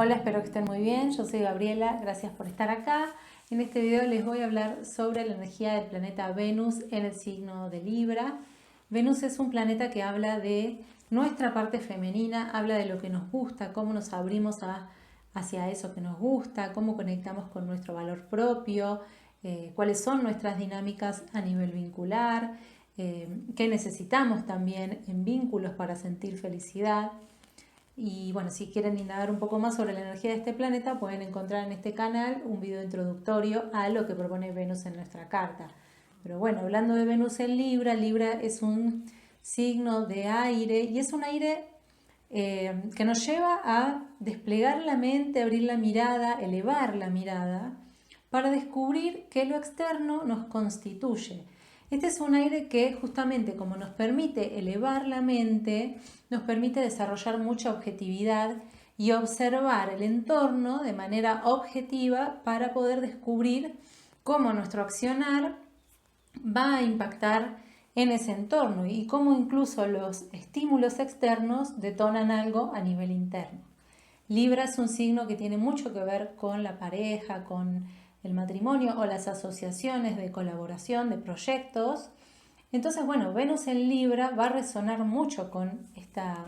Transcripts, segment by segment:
Hola, espero que estén muy bien. Yo soy Gabriela, gracias por estar acá. En este video les voy a hablar sobre la energía del planeta Venus en el signo de Libra. Venus es un planeta que habla de nuestra parte femenina, habla de lo que nos gusta, cómo nos abrimos hacia eso que nos gusta, cómo conectamos con nuestro valor propio, cuáles son nuestras dinámicas a nivel vincular, qué necesitamos también en vínculos para sentir felicidad. Y bueno, si quieren indagar un poco más sobre la energía de este planeta, pueden encontrar en este canal un video introductorio a lo que propone Venus en nuestra carta. Pero bueno, hablando de Venus en Libra, Libra es un signo de aire y es un aire que nos lleva a desplegar la mente, abrir la mirada, elevar la mirada para descubrir que lo externo nos constituye. Este es un aire que justamente como nos permite elevar la mente, nos permite desarrollar mucha objetividad y observar el entorno de manera objetiva para poder descubrir cómo nuestro accionar va a impactar en ese entorno y cómo incluso los estímulos externos detonan algo a nivel interno. Libra es un signo que tiene mucho que ver con la pareja, con el matrimonio o las asociaciones de colaboración, de proyectos. Entonces, bueno, Venus en Libra va a resonar mucho con esta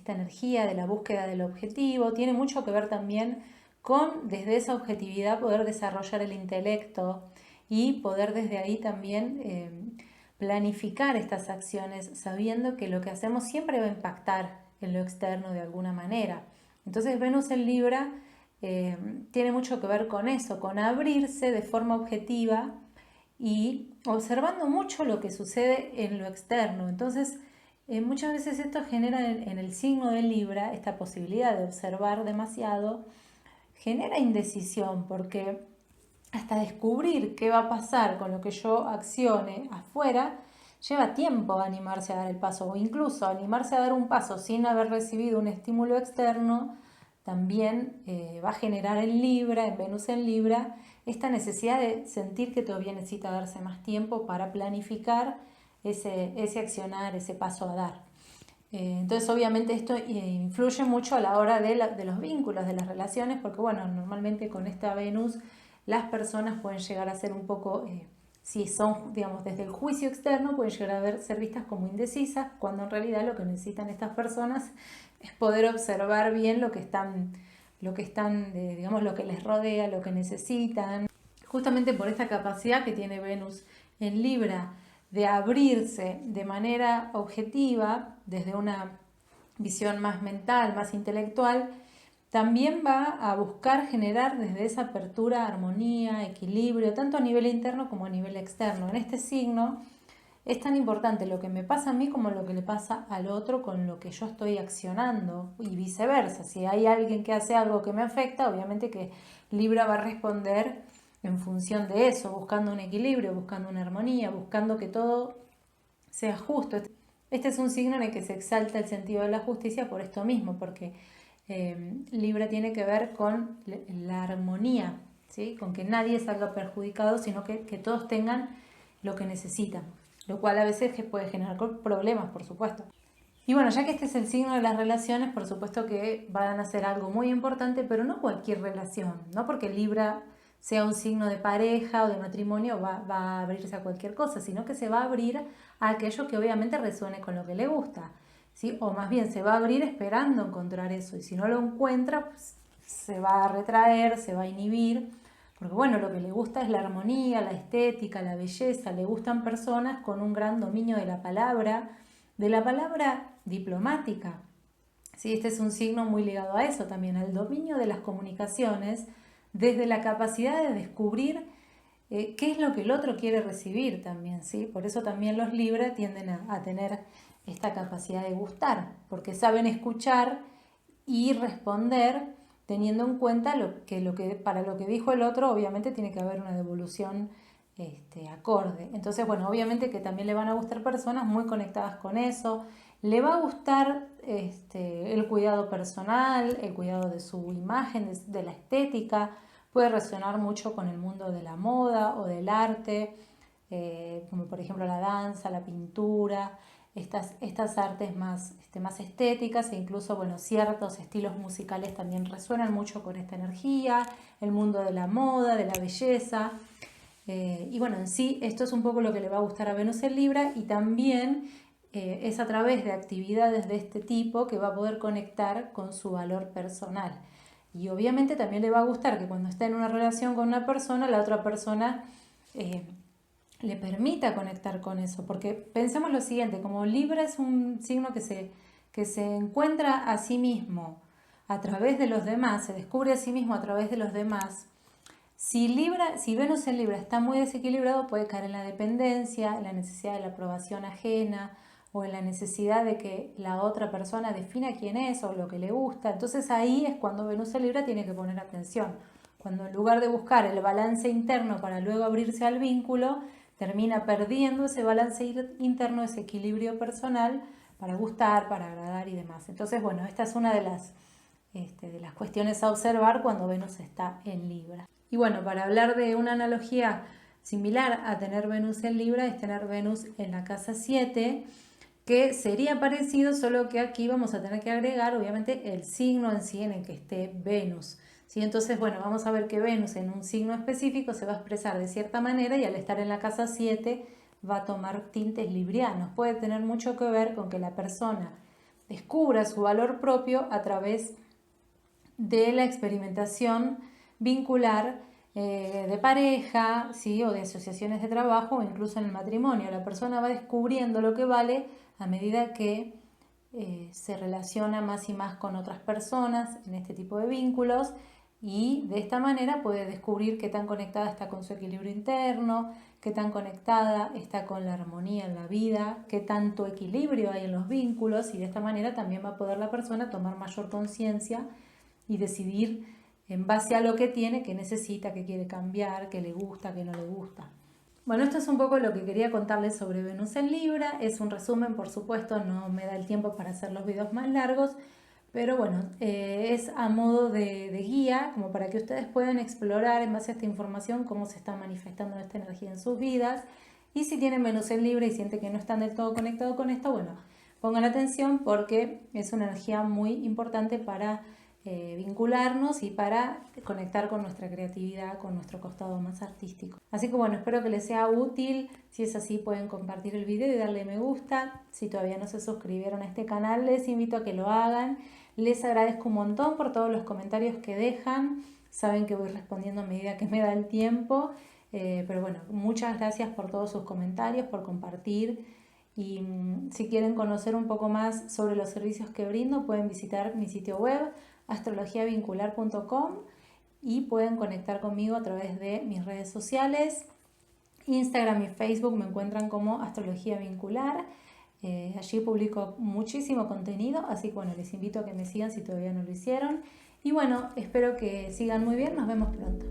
energía de la búsqueda del objetivo. Tiene mucho que ver también con, desde esa objetividad, poder desarrollar el intelecto y poder desde ahí también planificar estas acciones sabiendo que lo que hacemos siempre va a impactar en lo externo de alguna manera. Entonces Venus en Libra tiene mucho que ver con eso, con abrirse de forma objetiva y observando mucho lo que sucede en lo externo. Entonces muchas veces esto genera en el signo de Libra esta posibilidad de observar demasiado, genera indecisión porque hasta descubrir qué va a pasar con lo que yo accione afuera, lleva tiempo animarse a dar el paso o incluso animarse a dar un paso sin haber recibido un estímulo externo, también va a generar en Libra, en Venus en Libra, esta necesidad de sentir que todavía necesita darse más tiempo para planificar ese accionar, ese paso a dar. Entonces obviamente esto influye mucho a la hora de los vínculos, de las relaciones, porque bueno, normalmente con esta Venus las personas pueden llegar a ser un poco, si son, digamos, desde el juicio externo, pueden llegar a ser vistas como indecisas, cuando en realidad lo que necesitan estas personas es poder observar bien lo que están, digamos, lo que les rodea, lo que necesitan. Justamente por esta capacidad que tiene Venus en Libra de abrirse de manera objetiva, desde una visión más mental, más intelectual, también va a buscar generar desde esa apertura armonía, equilibrio, tanto a nivel interno como a nivel externo. En este signo es tan importante lo que me pasa a mí como lo que le pasa al otro con lo que yo estoy accionando y viceversa. Si hay alguien que hace algo que me afecta, obviamente que Libra va a responder en función de eso, buscando un equilibrio, buscando una armonía, buscando que todo sea justo. Este es un signo en el que se exalta el sentido de la justicia por esto mismo, porque Libra tiene que ver con la armonía, ¿sí? Con que nadie salga perjudicado, sino que todos tengan lo que necesitan, lo cual a veces puede generar problemas, por supuesto. Y bueno, ya que este es el signo de las relaciones, por supuesto que van a ser algo muy importante, pero no cualquier relación, no porque Libra sea un signo de pareja o de matrimonio va a abrirse a cualquier cosa, sino que se va a abrir a aquello que obviamente resuene con lo que le gusta, ¿sí? O más bien se va a abrir esperando encontrar eso, y si no lo encuentra, pues, se va a retraer, se va a inhibir, porque bueno, lo que le gusta es la armonía, la estética, la belleza, le gustan personas con un gran dominio de la palabra diplomática. Sí, este es un signo muy ligado a eso también, al dominio de las comunicaciones, desde la capacidad de descubrir qué es lo que el otro quiere recibir también, ¿sí? Por eso también los Libra tienden a tener esta capacidad de gustar, porque saben escuchar y responder teniendo en cuenta para lo que dijo el otro, obviamente tiene que haber una devolución acorde. Entonces, bueno, obviamente que también le van a gustar personas muy conectadas con eso. Le va a gustar el cuidado personal, el cuidado de su imagen, de la estética. Puede resonar mucho con el mundo de la moda o del arte, como por ejemplo la danza, la pintura. estas artes más estéticas, e incluso, bueno, ciertos estilos musicales también resuenan mucho con esta energía, el mundo de la moda, de la belleza. Y bueno, en sí esto es un poco lo que le va a gustar a Venus en Libra, y también es a través de actividades de este tipo que va a poder conectar con su valor personal. Y obviamente también le va a gustar que cuando está en una relación con una persona, la otra persona le permita conectar con eso. Porque pensemos lo siguiente, como Libra es un signo que se encuentra a sí mismo a través de los demás, se descubre a sí mismo a través de los demás. Si Venus en Libra está muy desequilibrado, puede caer en la dependencia, en la necesidad de la aprobación ajena, o en la necesidad de que la otra persona defina quién es o lo que le gusta. Entonces ahí es cuando Venus en Libra tiene que poner atención. Cuando en lugar de buscar el balance interno para luego abrirse al vínculo, termina perdiendo ese balance interno, ese equilibrio personal para gustar, para agradar y demás. Entonces, bueno, esta es una de las cuestiones a observar cuando Venus está en Libra. Y bueno, para hablar de una analogía similar a tener Venus en Libra, es tener Venus en la casa 7, que sería parecido, solo que aquí vamos a tener que agregar obviamente el signo en sí en el que esté Venus. ¿Sí? Entonces, bueno, vamos a ver que Venus en un signo específico se va a expresar de cierta manera, y al estar en la casa 7 va a tomar tintes librianos. Puede tener mucho que ver con que la persona descubra su valor propio a través de la experimentación vincular de pareja, ¿sí? O de asociaciones de trabajo, o incluso en el matrimonio. La persona va descubriendo lo que vale a medida que se relaciona más y más con otras personas en este tipo de vínculos, y de esta manera puede descubrir qué tan conectada está con su equilibrio interno, qué tan conectada está con la armonía en la vida, qué tanto equilibrio hay en los vínculos, y de esta manera también va a poder la persona tomar mayor conciencia y decidir en base a lo que tiene, qué necesita, qué quiere cambiar, qué le gusta, qué no le gusta. Bueno, esto es un poco lo que quería contarles sobre Venus en Libra. Es un resumen, por supuesto, no me da el tiempo para hacer los videos más largos, pero bueno, es a modo de guía, como para que ustedes puedan explorar en base a esta información cómo se está manifestando esta energía en sus vidas. Y si tienen Venus en Libra y sienten que no están del todo conectados con esto, bueno, pongan atención, porque es una energía muy importante para vincularnos y para conectar con nuestra creatividad, con nuestro costado más artístico. Así que bueno, espero que les sea útil. Si es así, pueden compartir el video y darle me gusta. Si todavía no se suscribieron a este canal, les invito a que lo hagan. Les agradezco un montón por todos los comentarios que dejan. Saben que voy respondiendo a medida que me da el tiempo. Pero bueno, muchas gracias por todos sus comentarios, por compartir. Y si quieren conocer un poco más sobre los servicios que brindo, pueden visitar mi sitio web astrologiavincular.com, y pueden conectar conmigo a través de mis redes sociales. Instagram y Facebook me encuentran como Astrología Vincular. Allí publico muchísimo contenido, así que bueno, les invito a que me sigan si todavía no lo hicieron. Y bueno, espero que sigan muy bien, nos vemos pronto.